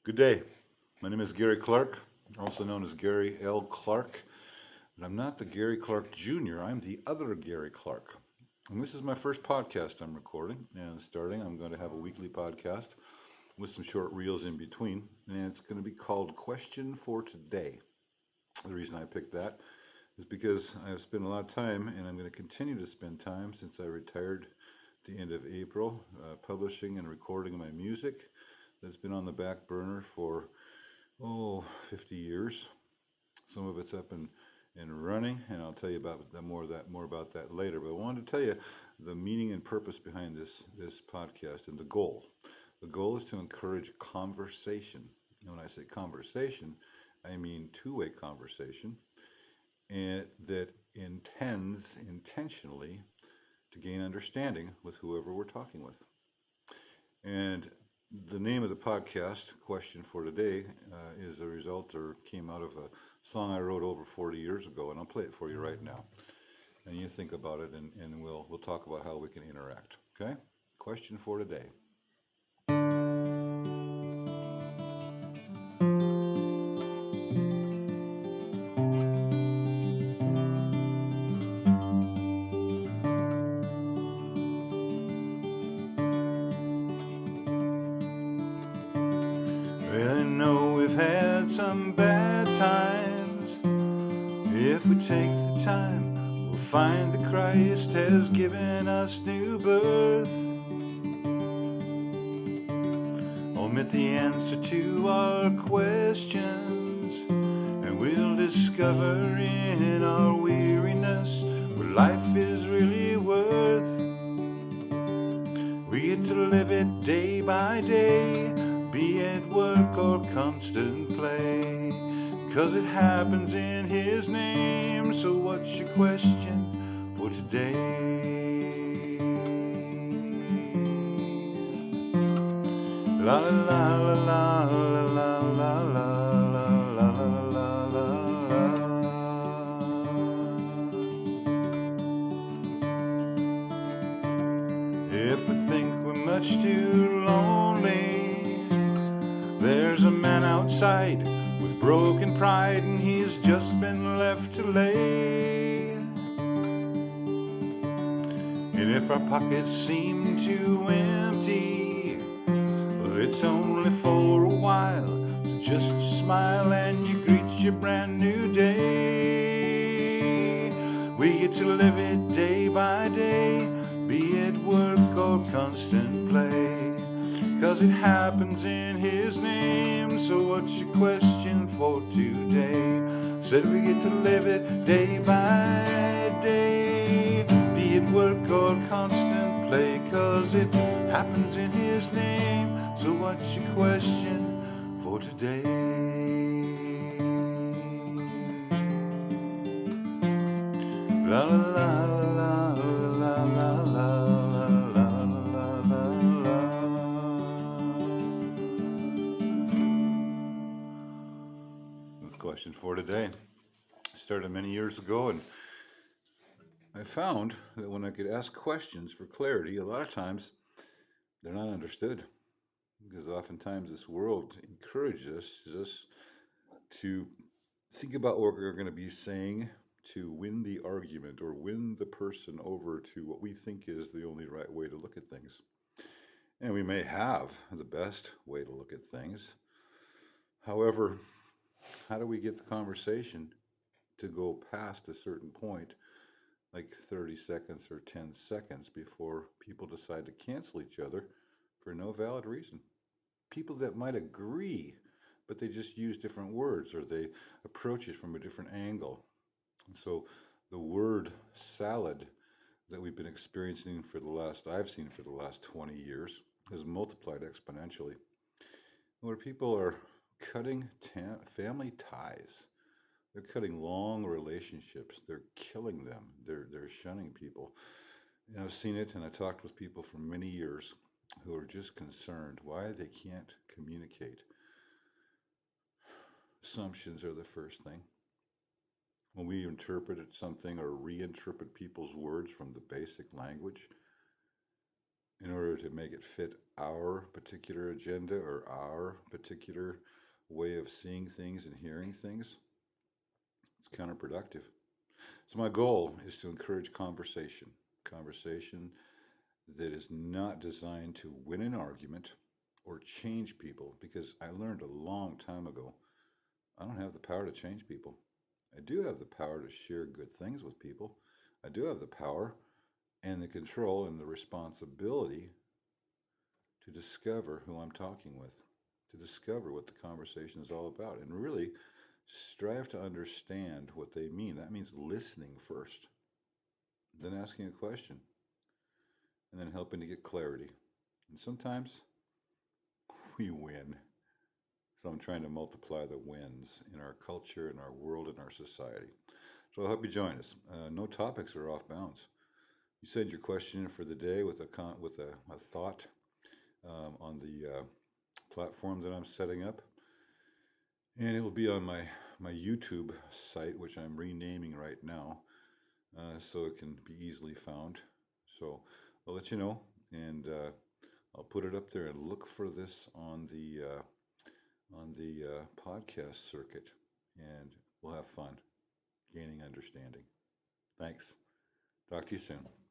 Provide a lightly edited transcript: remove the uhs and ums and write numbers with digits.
Good day. My name is Gary Clark, also known as Gary L. Clark. And I'm not the Gary Clark Jr., I'm the other Gary Clark. And this is my first podcast I'm recording. And starting, I'm going to have a weekly podcast with some short reels in between. And it's going to be called Question for Today. The reason I picked that is because I've spent a lot of time, and I'm going to continue to spend time since I retired at the end of April, publishing and recording my music that's been on the back burner for 50 years. Some of it's up and running, and I'll tell you about that more about that later. But I wanted to tell you the meaning and purpose behind this podcast and the goal. The goal is to encourage conversation. And when I say conversation, I mean two-way conversation, and that intends intentionally to gain understanding with whoever we're talking with. And the name of the podcast, Question for Today, is a result or came out of a song I wrote over 40 years ago, and I'll play it for you right now. And you think about it, and we'll talk about how we can interact. Okay? Question for today. Well, I know we've had some bad times. If we take the time, we'll find that Christ has given us new birth. Omit the answer to our questions, and we'll discover in our weariness what life is really worth. We get to live it day by day, be it work or constant play, 'cause it happens in His name. So what's your question for today? La la la la la la la la la la la la. If we think we're much too lonely, there's a man outside with broken pride, and he's just been left to lay. And if our pockets seem too empty, well, it's only for a while. So just smile and you greet your brand new day. We get to live it day by day, be it work or constant play, 'cause it happens in His name. So what's your question for today? Said we get to live it day by day, be it work or constant play, 'cause it happens in His name. So what's your question for today? La la la la la la la la la la. That's question for today. Started many years ago, and I found that when I could ask questions for clarity, a lot of times they're not understood, because oftentimes this world encourages us to think about what we're going to be saying to win the argument or win the person over to what we think is the only right way to look at things. And we may have the best way to look at things. However, how do we get the conversation to go past a certain point, like 30 seconds or 10 seconds, before people decide to cancel each other for no valid reason? People that might agree, but they just use different words, or they approach it from a different angle. And so the word salad that we've been experiencing I've seen for the last 20 years, has multiplied exponentially, where people are cutting family ties. They're cutting long relationships. They're killing them. They're shunning people. And I've seen it, and I talked with people for many years who are just concerned why they can't communicate. Assumptions are the first thing. When we interpret something or reinterpret people's words from the basic language, in order to make it fit our particular agenda or our particular way of seeing things and hearing things, it's counterproductive. So my goal is to encourage conversation that is not designed to win an argument or change people, because I learned a long time ago I don't have the power to change people. I do have the power to share good things with people. I do have the power and the control and the responsibility to discover who I'm talking with, to discover what the conversation is all about, and really strive to understand what they mean. That means listening first, then asking a question, and then helping to get clarity. And sometimes we win. So I'm trying to multiply the wins in our culture, in our world, in our society. So I hope you join us. No topics are off bounds. You send your question in for the day with a thought on the platform that I'm setting up, and it will be on my YouTube site, which I'm renaming right now, so it can be easily found. So I'll let you know, and I'll put it up there, and look for this on the podcast circuit, and we'll have fun gaining understanding. Thanks. Talk to you soon.